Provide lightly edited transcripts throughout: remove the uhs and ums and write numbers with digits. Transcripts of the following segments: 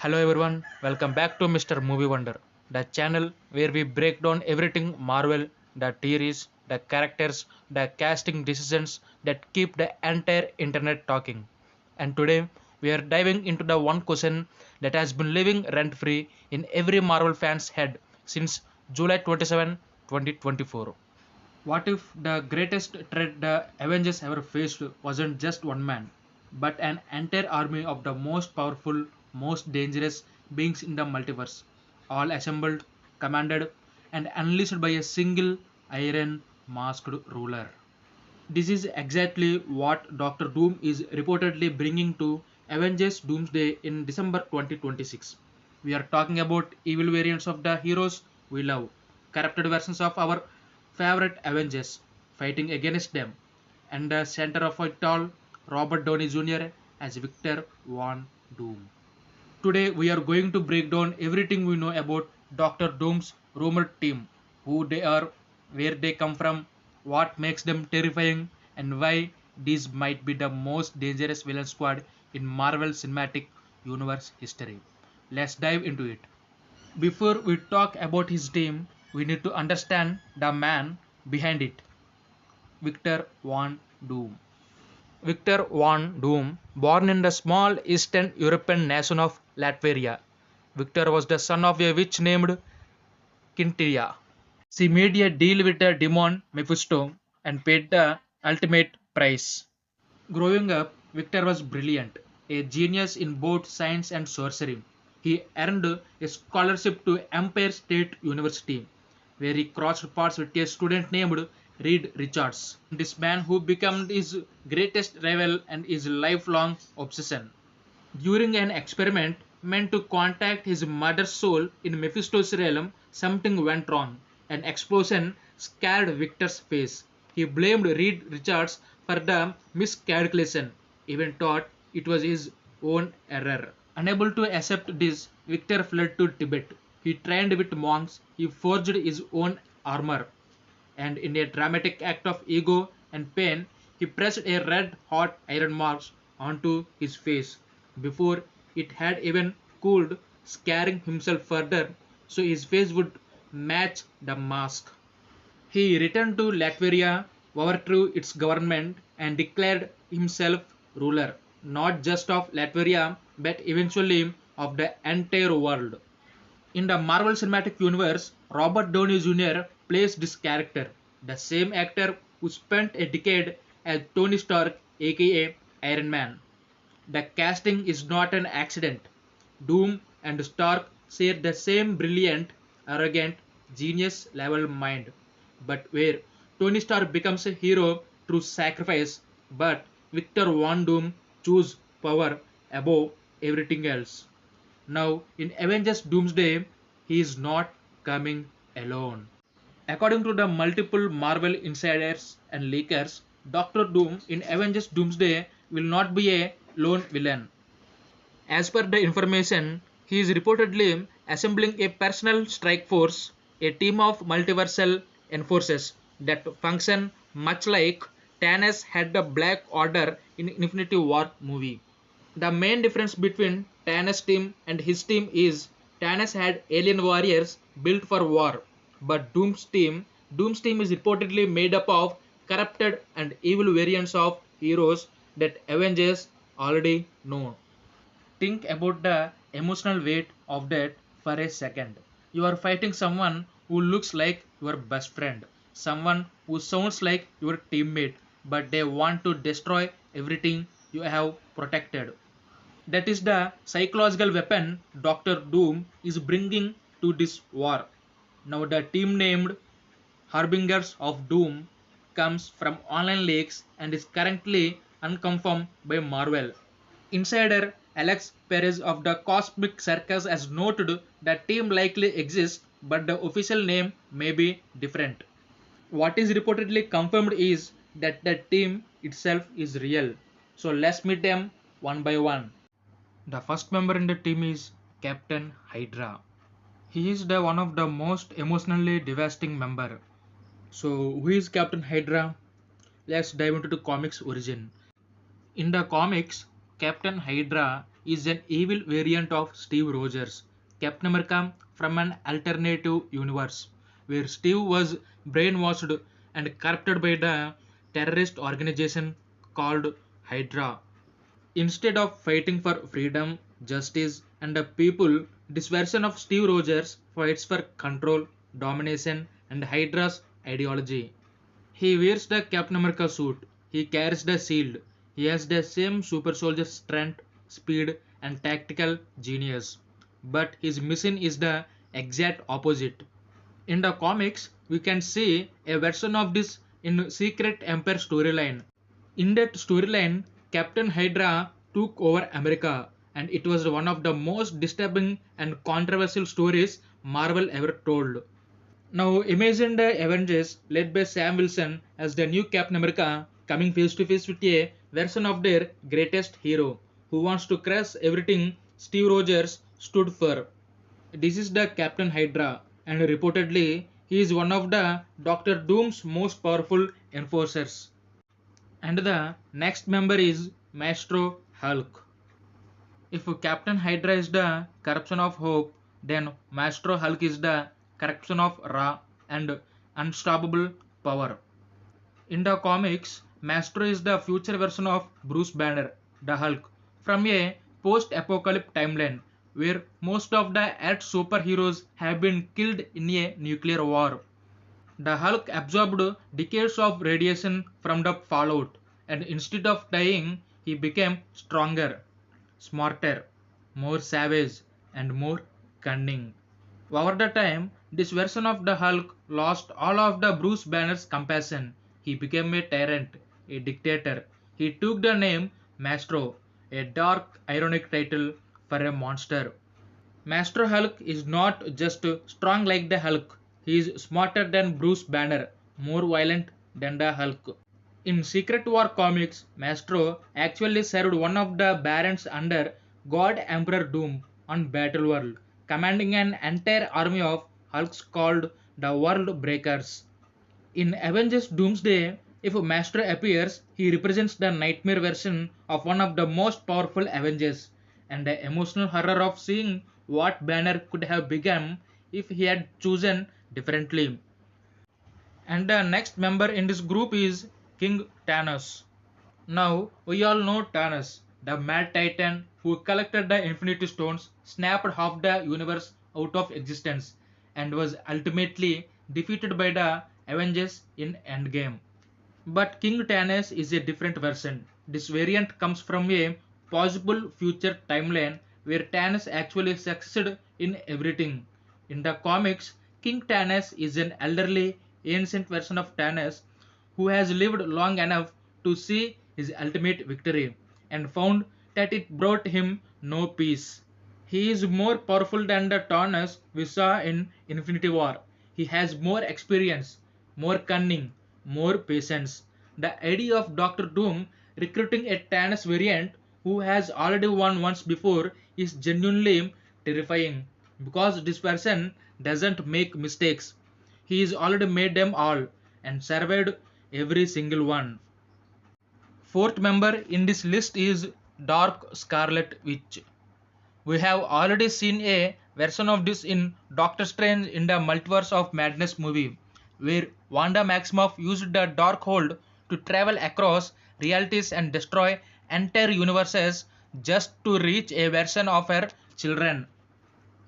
Hello everyone, welcome back to Mr. Movie Wonder, the channel where we break down everything Marvel, the theories, the characters, the casting decisions that keep the entire internet talking. And today we are diving into the one question that has been living rent free in every Marvel fan's head since July 27, 2024. What if the greatest threat the Avengers ever faced wasn't just one man, but an entire army of the most powerful, most dangerous beings in the multiverse, all assembled, commanded, and unleashed by a single iron masked ruler? This is exactly what Doctor Doom is reportedly bringing to Avengers Doomsday in December 2026. We are talking about evil variants of the heroes we love, corrupted versions of our favorite Avengers fighting against them, and the center of it all, Robert Downey Jr. as Victor Von Doom. Today we are going to break down everything we know about Doctor Doom's rumored team, who they are, where they come from, what makes them terrifying, and why these might be the most dangerous villain squad in Marvel Cinematic Universe history. Let's dive into it. Before we talk about his team, we need to understand the man behind it, Victor Von Doom. Victor Von Doom, born in the small Eastern European nation of Latvia. Victor was the son of a witch named Quintilia. She made a deal with the demon Mephisto and paid the ultimate price. Growing up, Victor was brilliant, a genius in both science and sorcery. He earned a scholarship to Empire State University, where he crossed paths with a student named Reed Richards. This man who became his greatest rival and his lifelong obsession. During an experiment meant to contact his mother's soul in Mephisto's realm, something went wrong. An explosion scarred Victor's face. He blamed Reed Richards for the miscalculation, even thought it was his own error. Unable to accept this, Victor fled to Tibet. He trained with monks, he forged his own armor, and in a dramatic act of ego and pain, he pressed a red hot iron mark onto his face before it had even cooled, scaring himself further so his face would match the mask. He returned to Latvia, overthrew its government, and declared himself ruler, not just of Latvia, but eventually of the entire world. In the Marvel Cinematic Universe, Robert Downey Jr. plays this character, the same actor who spent a decade as Tony Stark, aka Iron Man. The casting is not an accident. Doom and Stark share the same brilliant, arrogant, genius level mind, but where Tony Stark becomes a hero through sacrifice, but Victor Von Doom choose power above everything else. Now, in Avengers Doomsday, he is not coming alone. According to the multiple Marvel insiders and leakers, Doctor Doom in Avengers Doomsday will not be a lone villain. As per the information, he is reportedly assembling a personal strike force, a team of multiversal enforcers that function much like Thanos had the Black Order in Infinity War movie. The main difference between Thanos' team and his team is Thanos had alien warriors built for war, but Doom's team is reportedly made up of corrupted and evil variants of heroes that Avengers already know. Think about the emotional weight of that for a second. You are fighting someone who looks like your best friend, someone who sounds like your teammate, but they want to destroy everything you have protected. That is the psychological weapon Doctor Doom is bringing to this war. Now, the team named Harbingers of Doom comes from online leaks and is currently unconfirmed by Marvel. Insider Alex Perez of the Cosmic Circus has noted that team likely exists, but the official name may be different. What is reportedly confirmed is that the team itself is real. So let's meet them one by one. The first member in the team is Captain Hydra. He is the one of the most emotionally devastating member. So who is Captain Hydra? Let's dive into the comics origin. In the comics, Captain Hydra is an evil variant of Steve Rogers, Captain America from an alternative universe, where Steve was brainwashed and corrupted by the terrorist organization called Hydra. Instead of fighting for freedom, justice, and the people, this version of Steve Rogers fights for control, domination, and Hydra's ideology. He wears the Captain America suit, he carries the shield, he has the same super soldier strength, speed, and tactical genius. But his mission is the exact opposite. In the comics, we can see a version of this in Secret Empire storyline. In that storyline, Captain Hydra took over America, and it was one of the most disturbing and controversial stories Marvel ever told. Now imagine the Avengers led by Sam Wilson as the new Captain America coming face to face with a version of their greatest hero who wants to crush everything Steve Rogers stood for. This is the Captain Hydra, and reportedly he is one of the Doctor Doom's most powerful enforcers. And the next member is Maestro Hulk. If Captain Hydra is the corruption of hope, then Maestro Hulk is the corruption of raw and unstoppable power. In the comics, Maestro is the future version of Bruce Banner, the Hulk, from a post apocalyptic timeline where most of the Earth's superheroes have been killed in a nuclear war. The Hulk absorbed decades of radiation from the fallout, and instead of dying, he became stronger, smarter, more savage, and more cunning. Over the time, this version of the Hulk lost all of the Bruce Banner's compassion. He became a tyrant, a dictator. He took the name Maestro, a dark, ironic title for a monster. Master Hulk is not just strong like the Hulk, he is smarter than Bruce Banner, more violent than the Hulk. In Secret War comics, Maestro actually served one of the barons under God Emperor Doom on Battleworld, commanding an entire army of Hulks called the World Breakers. In Avengers Doomsday, if Maestro appears, he represents the nightmare version of one of the most powerful Avengers, and the emotional horror of seeing what Banner could have become if he had chosen differently. And the next member in this group is King Thanos. Now, we all know Thanos, the mad titan who collected the Infinity Stones, snapped half the universe out of existence, and was ultimately defeated by the Avengers in Endgame. But King Thanos is a different version. This variant comes from a possible future timeline where Thanos actually succeeded in everything. In the comics, King Thanos is an elderly, ancient version of Thanos who has lived long enough to see his ultimate victory and found that it brought him no peace. He is more powerful than the Thanos we saw in Infinity War. He has more experience, more cunning, more patience. The idea of Doctor Doom recruiting a Thanos variant who has already won once before is genuinely terrifying because this person doesn't make mistakes. He has already made them all and survived every single one. Fourth member in this list is Dark Scarlet Witch. We have already seen a version of this in Doctor Strange in the Multiverse of Madness movie, where Wanda Maximoff used the Darkhold to travel across realities and destroy entire universes just to reach a version of her children.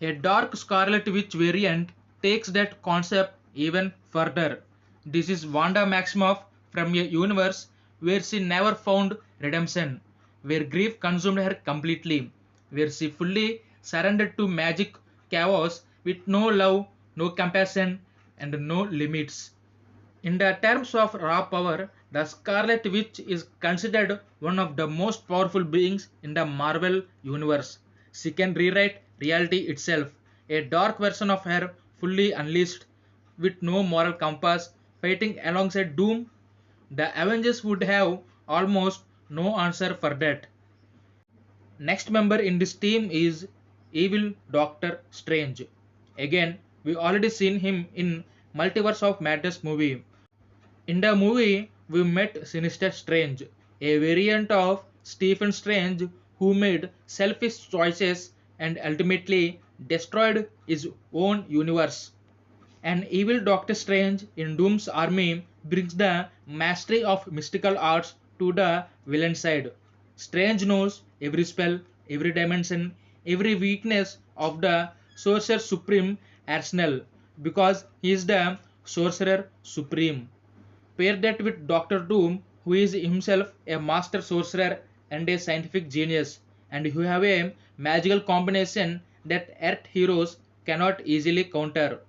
A Dark Scarlet Witch variant takes that concept even further. This is Wanda Maximoff from a universe where she never found redemption, where grief consumed her completely, where she fully surrendered to magic chaos with no love, no compassion, and no limits. In the terms of raw power, the Scarlet Witch is considered one of the most powerful beings in the Marvel universe. She can rewrite reality itself, a dark version of her fully unleashed, with no moral compass, fighting alongside Doom. The Avengers would have almost no answer for that. Next member in this team is Evil Doctor Strange. Again, we already seen him in Multiverse of Madness movie. In the movie, we met Sinister Strange, a variant of Stephen Strange who made selfish choices and ultimately destroyed his own universe. An evil Doctor Strange in Doom's army brings the mastery of mystical arts to the villain side. Strange knows every spell, every dimension, every weakness of the Sorcerer Supreme arsenal because he is the Sorcerer Supreme. Pair that with Doctor Doom, who is himself a master sorcerer and a scientific genius, and who have a magical combination that Earth heroes cannot easily counter.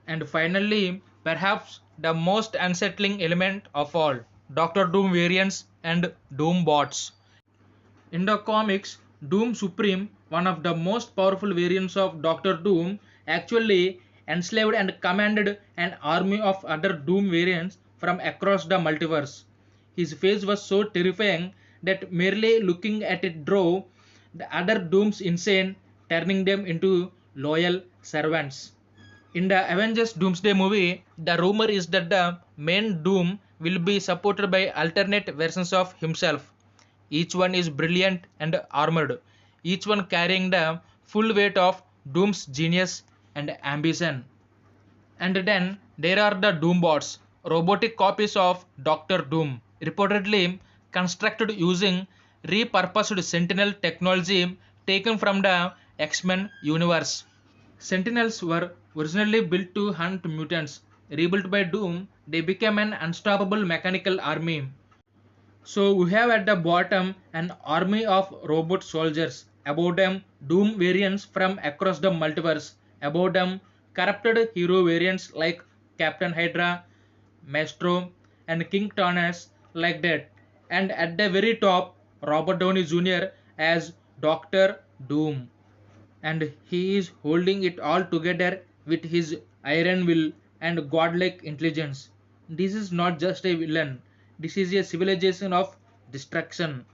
And finally, perhaps the most unsettling element of all, Doctor Doom variants and Doom bots. In the comics, Doom Supreme, one of the most powerful variants of Doctor Doom, actually enslaved and commanded an army of other Doom variants from across the multiverse. His face was so terrifying that merely looking at it drove the other Dooms insane, turning them into loyal servants. In the Avengers Doomsday movie, the rumor is that the main Doom will be supported by alternate versions of himself. Each one is brilliant and armored, each one carrying the full weight of Doom's genius and ambition. And then there are the Doombots, robotic copies of Doctor Doom, reportedly constructed using repurposed Sentinel technology taken from the X-Men universe. Sentinels were originally built to hunt mutants. Rebuilt by Doom, they became an unstoppable mechanical army. So we have at the bottom an army of robot soldiers. Above them, Doom variants from across the multiverse. Above them, corrupted hero variants like Captain Hydra, Maestro, and King Thanos like that. And at the very top, Robert Downey Jr. as Doctor Doom, and he is holding it all together with his iron will and godlike intelligence. This is not just a villain, this is a civilization of destruction.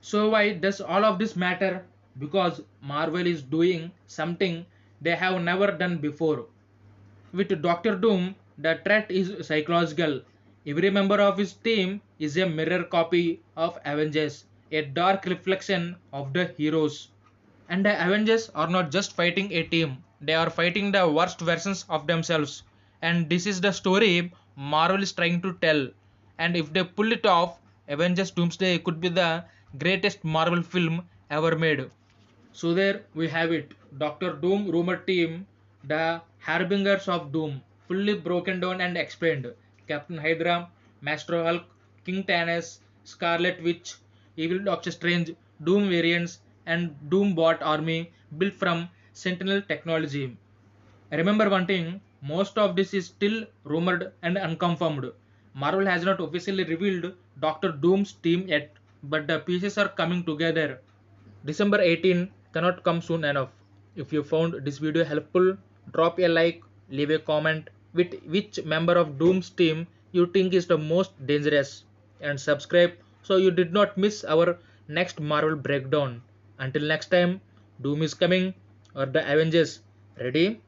So, why does all of this matter? Because Marvel is doing something they have never done before. With Doctor Doom, the threat is psychological. Every member of his team is a mirror copy of Avengers, a dark reflection of the heroes. And the Avengers are not just fighting a team, they are fighting the worst versions of themselves. And this is the story Marvel is trying to tell. And if they pull it off, Avengers Doomsday could be the greatest Marvel film ever made. So there we have it. Doctor Doom rumor team, the Harbingers of Doom, fully broken down and explained. Captain Hydra, Maestro Hulk, King Thanos, Scarlet Witch, Evil Doctor Strange, Doom variants, and Doom bot army built from Sentinel technology. Remember one thing, most of this is still rumored and unconfirmed. Marvel has not officially revealed Doctor Doom's team yet, but the pieces are coming together. December 18 cannot come soon enough. If you found this video helpful, drop a like, leave a comment with which member of Doom's team you think is the most dangerous, and subscribe so you did not miss our next Marvel breakdown. Until next time, Doom is coming or the Avengers. Ready?